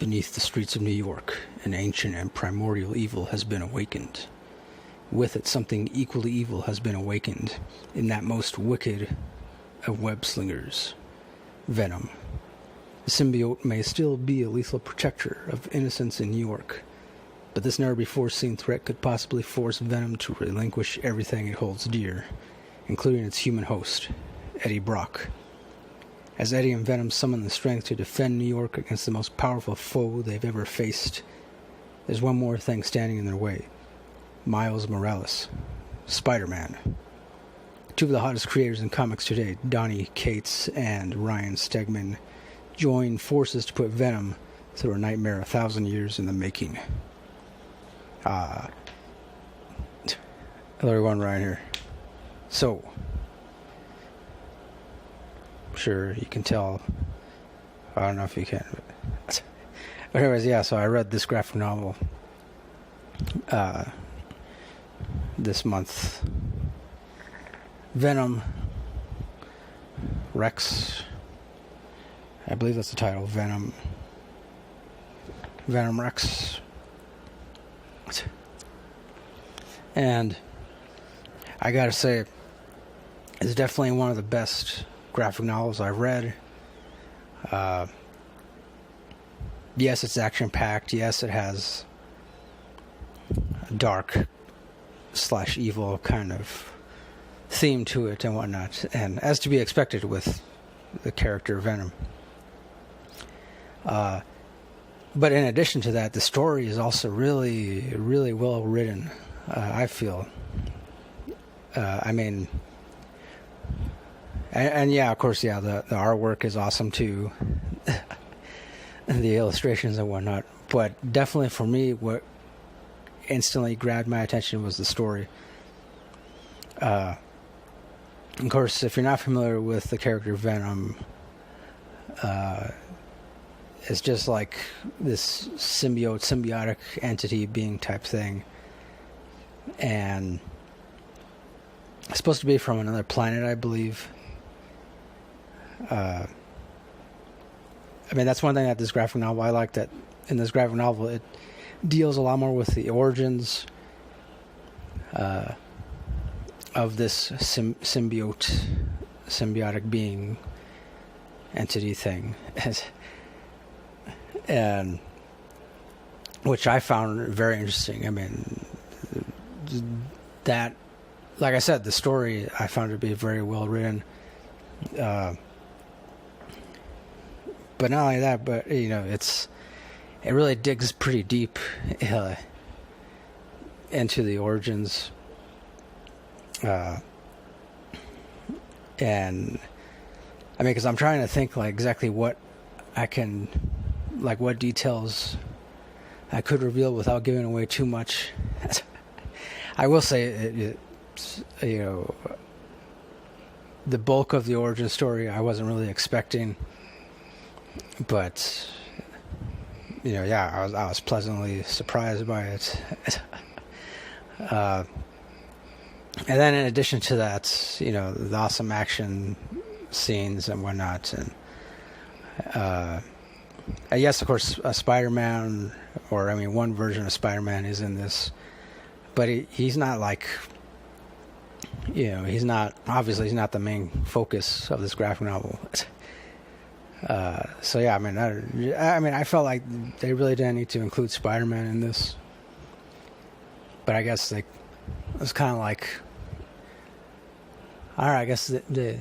Beneath the streets of New York, an ancient and primordial evil has been awakened. With it, something equally evil has been awakened in that most wicked of web-slingers, Venom. The symbiote may still be a lethal protector of innocence in New York, but this never-before-seen threat could possibly force Venom to relinquish everything it holds dear, including its human host, Eddie Brock. As Eddie and Venom summon the strength to defend New York against the most powerful foe they've ever faced, there's one more thing standing in their way. Miles Morales, Spider-Man. Two of the hottest creators in comics today, Donny Cates and Ryan Stegman, join forces to put Venom through a nightmare 1,000 years in the making. Hello everyone, Ryan here. So, I'm sure you can tell, I don't know if you can, but anyways, yeah, so I read this graphic novel this month. Venom Rex, I believe that's the title. Venom Rex. And I gotta say, it's definitely one of the best graphic novels I've read. Yes, it's action-packed. Yes, it has a dark/evil kind of theme to it and whatnot, and as to be expected with the character Venom. But in addition to that, the story is also really, really well written, I feel. I mean, and yeah, of course, yeah, the artwork is awesome too, the illustrations and whatnot, but definitely for me, what instantly grabbed my attention was the story. Of course, if you're not familiar with the character Venom, it's just like this symbiotic entity being type thing, and it's supposed to be from another planet, I believe. I mean, that's one thing that this graphic novel, I like that in this graphic novel, it deals a lot more with the origins of this symbiotic being entity thing, and which I found very interesting. I mean, that, like I said, the story I found to be very well written. But not only that, but you know, it really digs pretty deep into the origins, and I mean, because I'm trying to think like exactly what I can, like what details I could reveal without giving away too much. I will say it's, you know, the bulk of the origin story I wasn't really expecting. But you know, yeah, I was pleasantly surprised by it. And then in addition to that, you know, the awesome action scenes and whatnot, and yes, of course, Spider-Man, or I mean, one version of Spider-Man is in this, but he's not like, you know, he's not the main focus of this graphic novel. So yeah, I mean, I felt like they really didn't need to include Spider-Man in this, but I guess like it was kind of like, all right, I guess the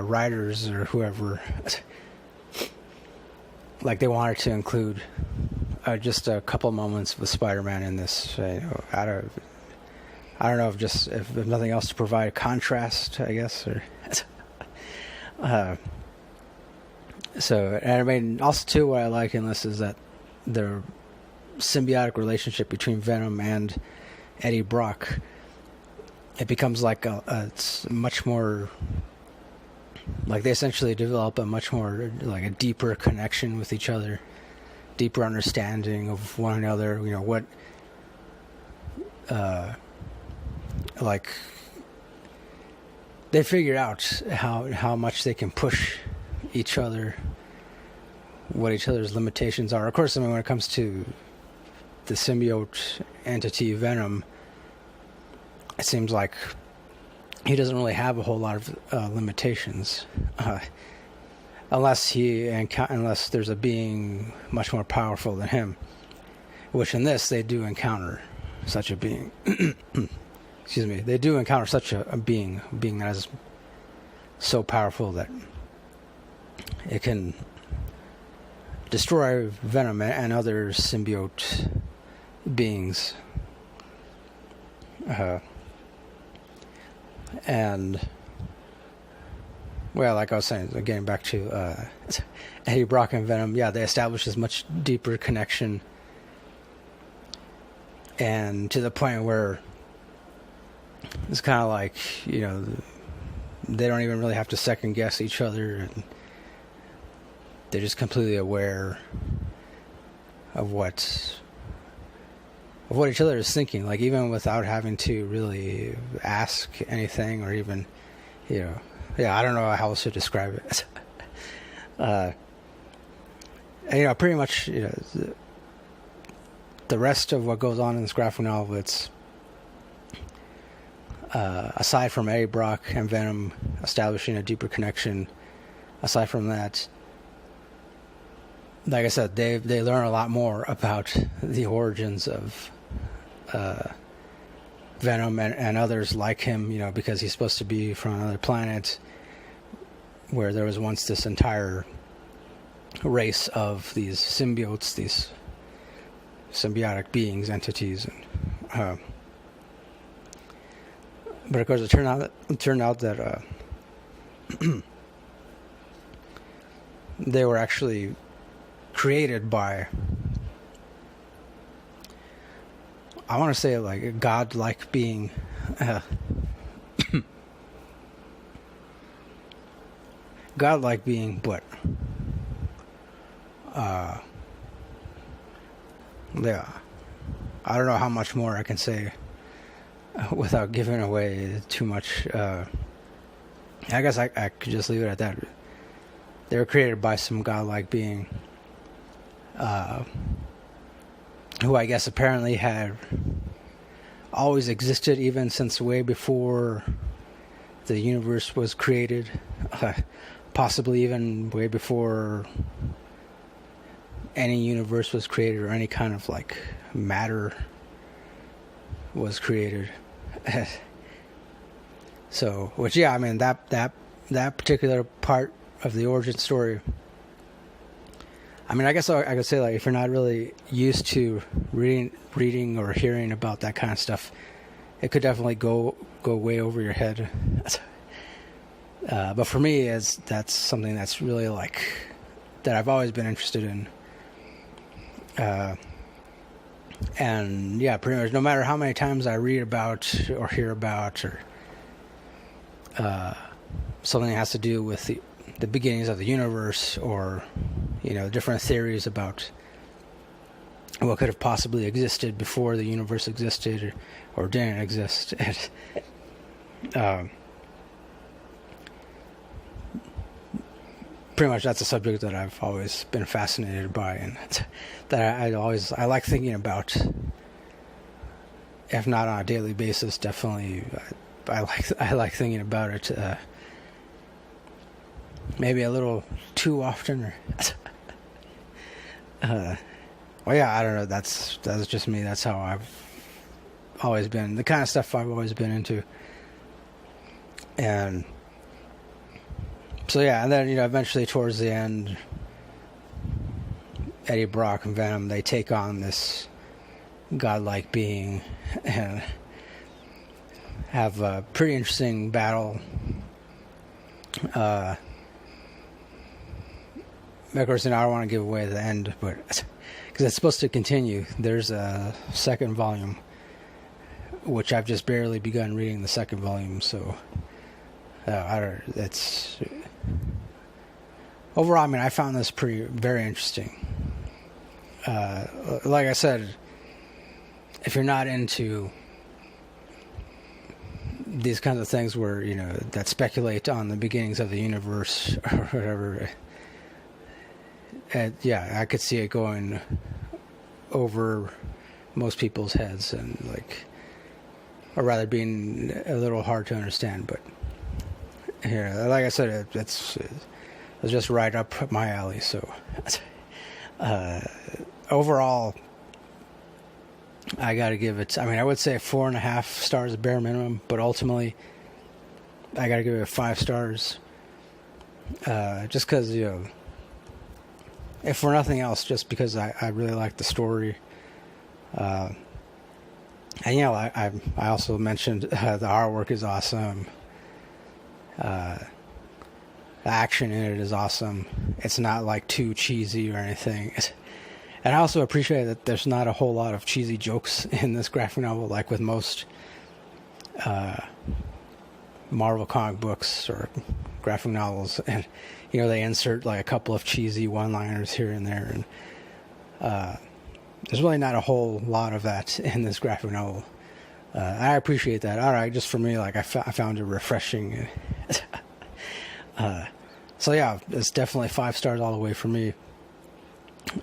writers or whoever, like they wanted to include just a couple moments with Spider-Man in this. You know, I don't know if nothing else to provide contrast, I guess, or. So, and I mean, also too, what I like in this is that the symbiotic relationship between Venom and Eddie Brock, it becomes like it's much more, like they essentially develop a much more, like a deeper connection with each other, deeper understanding of one another, you know, what, like, they figure out how much they can push each other what each other's limitations are. Of course, I mean, when it comes to the symbiote entity Venom, it seems like he doesn't really have a whole lot of limitations, unless there's a being much more powerful than him. Which in this they do encounter such a being. Excuse me. They do encounter such a being that is so powerful that it can destroy Venom and other symbiote beings. And, well, like I was saying, getting back to Eddie Brock and Venom, yeah, they establish this much deeper connection, and to the point where it's kind of like, you know, they don't even really have to second guess each other, and they're just completely aware of what each other is thinking, like, even without having to really ask anything, or even, you know, yeah, I don't know how else to describe it. And, you know, pretty much, you know, the rest of what goes on in this graphic novel, it's aside from Eddie Brock and Venom establishing a deeper connection, aside from that, like I said, they learn a lot more about the origins of Venom and others like him, you know, because he's supposed to be from another planet where there was once this entire race of these symbiotes, these symbiotic beings, entities, and but of course it turned out that they were actually created by, I want to say, like a godlike being. Godlike being, but yeah, I don't know how much more I can say without giving away too much. I guess I could just leave it at that. They were created by some godlike being, who I guess apparently had always existed, even since way before the universe was created, possibly even way before any universe was created, or any kind of like matter was created. So, which, yeah, I mean, that particular part of the origin story, I mean, I guess I could say, like, if you're not really used to reading or hearing about that kind of stuff, it could definitely go way over your head. But for me, that's something that's really, like, that I've always been interested in. And yeah, pretty much no matter how many times I read about or hear about, or something that has to do with the beginnings of the universe, or, you know, different theories about what could have possibly existed before the universe existed, or didn't exist. Pretty much that's a subject that I've always been fascinated by, and that I like thinking about, if not on a daily basis, definitely I like thinking about it maybe a little too often, or well, yeah, I don't know, that's just me. That's how I've always been, the kind of stuff I've always been into. And so yeah, and then, you know, eventually towards the end, Eddie Brock and Venom, they take on this godlike being and have a pretty interesting battle. Of course, I don't want to give away the end, but because it's supposed to continue. There's a second volume, which I've just barely begun reading the second volume, so it's overall, I mean, I found this very interesting. Like I said, if you're not into these kinds of things where, you know, that speculate on the beginnings of the universe or whatever, And yeah, I could see it going over most people's heads, and like, or rather being a little hard to understand. But here, like I said, it's just right up my alley. So overall, I got to give it, I mean, I would say 4.5 stars bare minimum, but ultimately I got to give it 5 stars. Just because, you know, if for nothing else, just because I really like the story. And, you know, I also mentioned the artwork is awesome. The action in it is awesome. It's not like too cheesy or anything. And I also appreciate that there's not a whole lot of cheesy jokes in this graphic novel, like with most Marvel comic books or graphic novels. And, you know, they insert like a couple of cheesy one-liners here and there. And there's really not a whole lot of that in this graphic novel. I appreciate that. All right, just for me, like I found it refreshing. So yeah, it's definitely 5 stars all the way for me.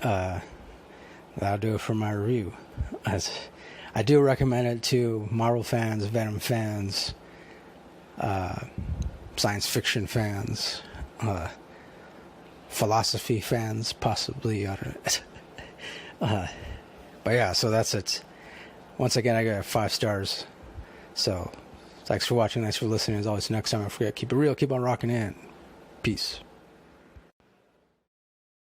That'll do it for my review. I do recommend it to Marvel fans, Venom fans, science fiction fans, philosophy fans, possibly. I don't know. But yeah, so that's it. Once again, I got 5 stars. So thanks for watching. Thanks for listening. As always, next time, don't forget, keep it real, keep on rocking in. Peace.